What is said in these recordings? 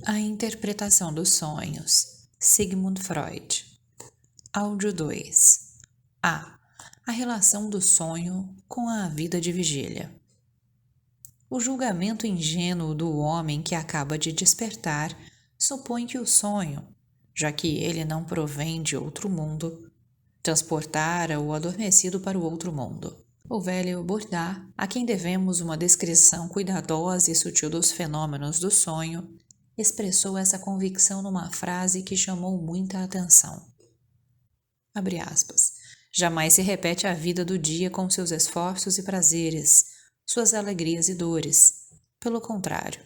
A interpretação dos sonhos. Sigmund Freud. Áudio 2. A relação do sonho com a vida de vigília. O julgamento ingênuo do homem que acaba de despertar supõe que o sonho, já que ele não provém de outro mundo, transportara o adormecido para o outro mundo. O velho Bourdieu, a quem devemos uma descrição cuidadosa e sutil dos fenômenos do sonho, expressou essa convicção numa frase que chamou muita atenção. Abre aspas. Jamais se repete a vida do dia com seus esforços e prazeres, suas alegrias e dores. Pelo contrário,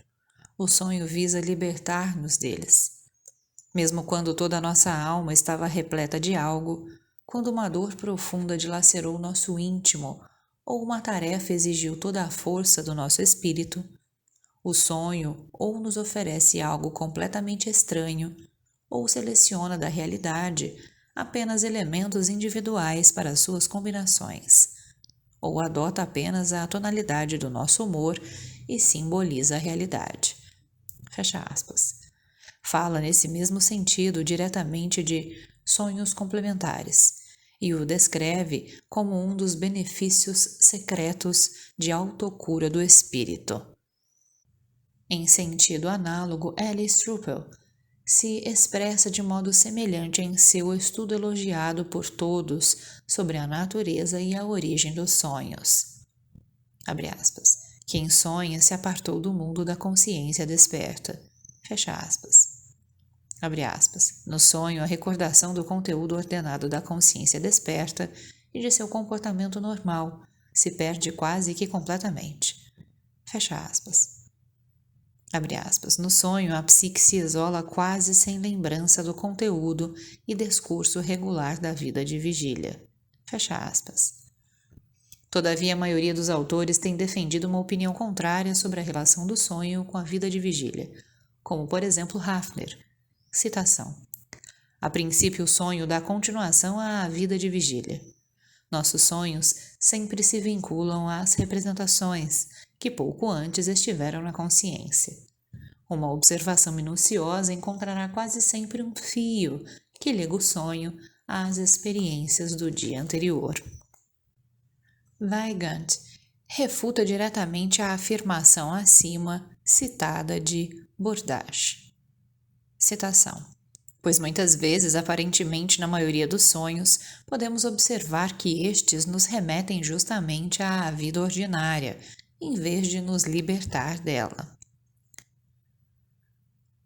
o sonho visa libertar-nos deles. Mesmo quando toda a nossa alma estava repleta de algo, quando uma dor profunda dilacerou nosso íntimo ou uma tarefa exigiu toda a força do nosso espírito, o sonho ou nos oferece algo completamente estranho, ou seleciona da realidade apenas elementos individuais para suas combinações, ou adota apenas a tonalidade do nosso humor e simboliza a realidade. Fecha aspas. Fala nesse mesmo sentido diretamente de sonhos complementares e o descreve como um dos benefícios secretos de autocura do espírito. Em sentido análogo, Alice Truppel se expressa de modo semelhante em seu estudo elogiado por todos sobre a natureza e a origem dos sonhos. Abre aspas. Quem sonha se apartou do mundo da consciência desperta. Fecha aspas. Abre aspas. No sonho, a recordação do conteúdo ordenado da consciência desperta e de seu comportamento normal se perde quase que completamente. Fecha aspas. Abre aspas. No sonho, a psique se isola quase sem lembrança do conteúdo e discurso regular da vida de vigília. Fecha aspas. Todavia, a maioria dos autores tem defendido uma opinião contrária sobre a relação do sonho com a vida de vigília, como, por exemplo, Hafner. Citação. A princípio, o sonho dá continuação à vida de vigília. Nossos sonhos sempre se vinculam às representações que pouco antes estiveram na consciência. Uma observação minuciosa encontrará quase sempre um fio que liga o sonho às experiências do dia anterior. Weigand refuta diretamente a afirmação acima citada de Bourdieu. Citação. Pois muitas vezes, aparentemente na maioria dos sonhos, podemos observar que estes nos remetem justamente à vida ordinária, em vez de nos libertar dela.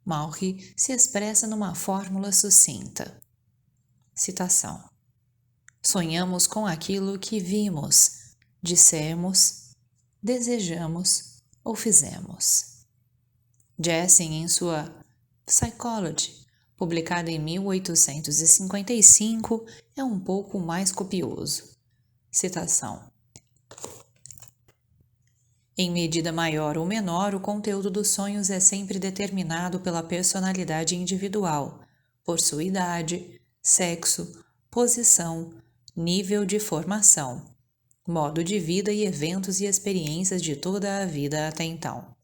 Maury se expressa numa fórmula sucinta. Citação. Sonhamos com aquilo que vimos, dissemos, desejamos ou fizemos. Jessing, em sua Psychology, publicada em 1855, é um pouco mais copioso. Citação. Em medida maior ou menor, o conteúdo dos sonhos é sempre determinado pela personalidade individual, por sua idade, sexo, posição, nível de formação, modo de vida e eventos e experiências de toda a vida até então.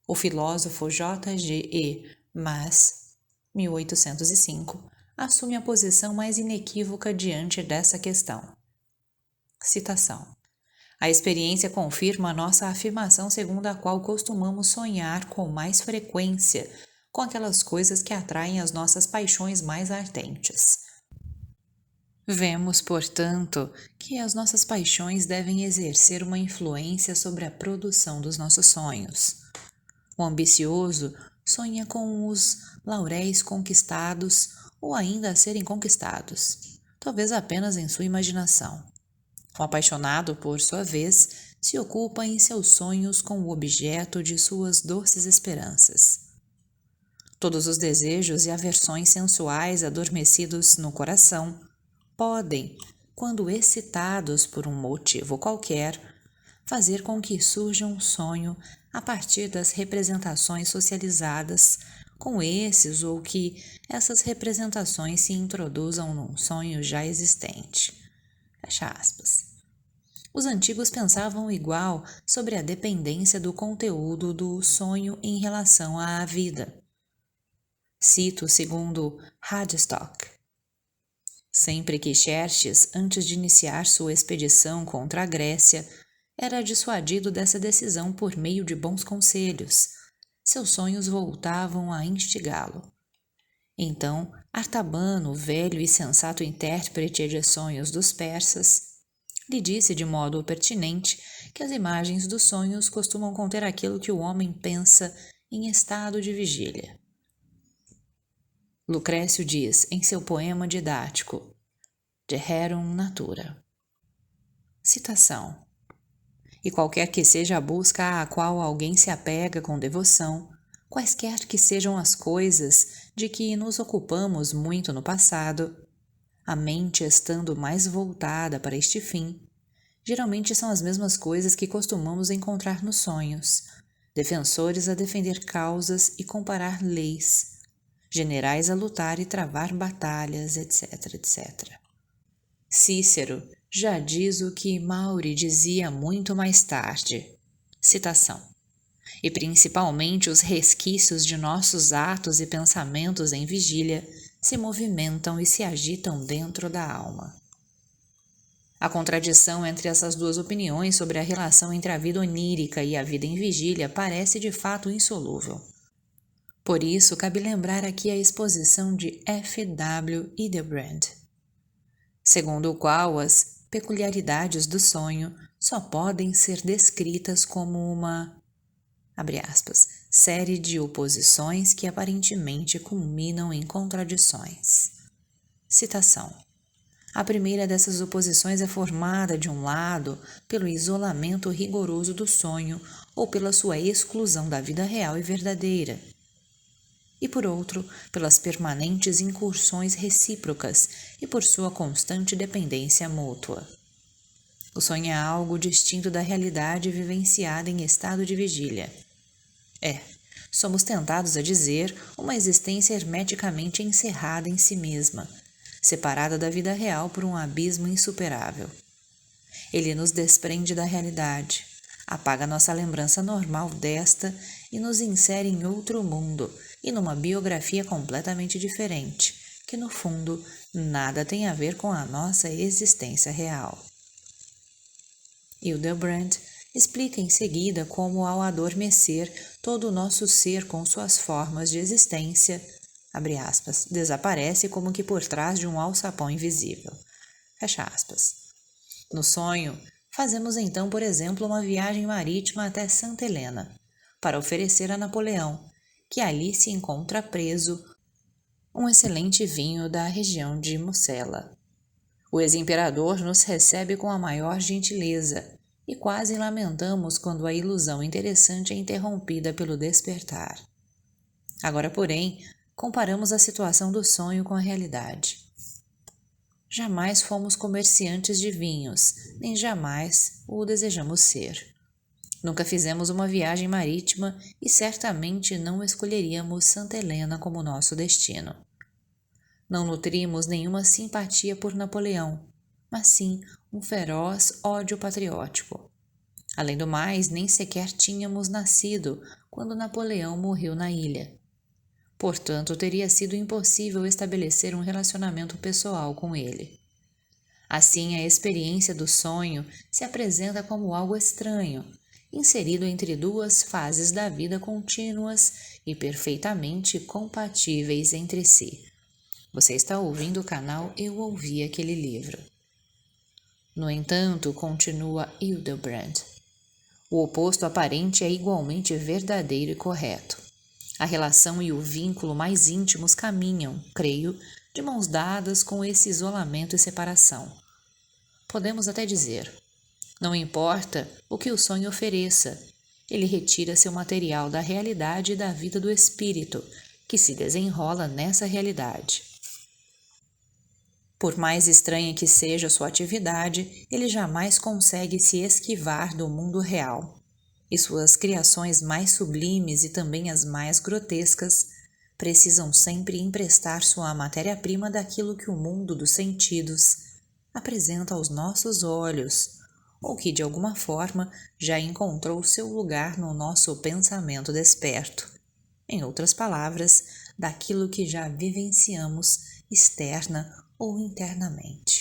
O filósofo J.G.E. Mas, 1805, assume a posição mais inequívoca diante dessa questão. Citação. A experiência confirma a nossa afirmação segundo a qual costumamos sonhar com mais frequência com aquelas coisas que atraem as nossas paixões mais ardentes. Vemos, portanto, que as nossas paixões devem exercer uma influência sobre a produção dos nossos sonhos. O ambicioso sonha com os lauréis conquistados ou ainda a serem conquistados, talvez apenas em sua imaginação. O apaixonado, por sua vez, se ocupa em seus sonhos com o objeto de suas doces esperanças. Todos os desejos e aversões sensuais adormecidos no coração podem, quando excitados por um motivo qualquer, fazer com que surja um sonho a partir das representações socializadas com esses ou que essas representações se introduzam num sonho já existente. Fecha aspas. Os antigos pensavam igual sobre a dependência do conteúdo do sonho em relação à vida. Cito segundo Hadstock. Sempre que Xerxes, antes de iniciar sua expedição contra a Grécia, era dissuadido dessa decisão por meio de bons conselhos, seus sonhos voltavam a instigá-lo. Então, Artabano, velho e sensato intérprete de sonhos dos persas, lhe disse de modo pertinente que as imagens dos sonhos costumam conter aquilo que o homem pensa em estado de vigília. Lucrécio diz em seu poema didático, De Rerum Natura. Citação. E qualquer que seja a busca à qual alguém se apega com devoção, quaisquer que sejam as coisas de que nos ocupamos muito no passado, a mente estando mais voltada para este fim, geralmente são as mesmas coisas que costumamos encontrar nos sonhos, defensores a defender causas e comparar leis, generais a lutar e travar batalhas, etc, etc. Cícero já diz o que Mauri dizia muito mais tarde. Citação. E principalmente os resquícios de nossos atos e pensamentos em vigília se movimentam e se agitam dentro da alma. A contradição entre essas duas opiniões sobre a relação entre a vida onírica e a vida em vigília parece de fato insolúvel. Por isso, cabe lembrar aqui a exposição de F. W. Hildebrand, segundo o qual as peculiaridades do sonho só podem ser descritas como uma, abre aspas, série de oposições que aparentemente culminam em contradições. Citação. A primeira dessas oposições é formada, de um lado, pelo isolamento rigoroso do sonho ou pela sua exclusão da vida real e verdadeira, e por outro, pelas permanentes incursões recíprocas e por sua constante dependência mútua. O sonho é algo distinto da realidade vivenciada em estado de vigília. Somos tentados a dizer, uma existência hermeticamente encerrada em si mesma, separada da vida real por um abismo insuperável. Ele nos desprende da realidade, apaga nossa lembrança normal desta e nos insere em outro mundo e numa biografia completamente diferente, que no fundo nada tem a ver com a nossa existência real. Hildebrand explica em seguida como, ao adormecer, todo o nosso ser com suas formas de existência, abre aspas, desaparece como que por trás de um alçapão invisível. Fecha aspas. No sonho, fazemos então, por exemplo, uma viagem marítima até Santa Helena, para oferecer a Napoleão, que ali se encontra preso, um excelente vinho da região de Mosela. O ex-imperador nos recebe com a maior gentileza e quase lamentamos quando a ilusão interessante é interrompida pelo despertar. Agora, porém, comparamos a situação do sonho com a realidade. Jamais fomos comerciantes de vinhos, nem jamais o desejamos ser. Nunca fizemos uma viagem marítima e certamente não escolheríamos Santa Helena como nosso destino. Não nutrimos nenhuma simpatia por Napoleão, mas sim um feroz ódio patriótico. Além do mais, nem sequer tínhamos nascido quando Napoleão morreu na ilha. Portanto, teria sido impossível estabelecer um relacionamento pessoal com ele. Assim, a experiência do sonho se apresenta como algo estranho, inserido entre duas fases da vida contínuas e perfeitamente compatíveis entre si. Você está ouvindo o canal Eu Ouvi Aquele Livro. No entanto, continua Hildebrand, o oposto aparente é igualmente verdadeiro e correto. A relação e o vínculo mais íntimos caminham, creio, de mãos dadas com esse isolamento e separação. Podemos até dizer, não importa o que o sonho ofereça, ele retira seu material da realidade e da vida do espírito, que se desenrola nessa realidade. Por mais estranha que seja sua atividade, ele jamais consegue se esquivar do mundo real. E suas criações mais sublimes e também as mais grotescas precisam sempre emprestar sua matéria-prima daquilo que o mundo dos sentidos apresenta aos nossos olhos, ou que de alguma forma já encontrou seu lugar no nosso pensamento desperto. Em outras palavras, daquilo que já vivenciamos externa ou internamente.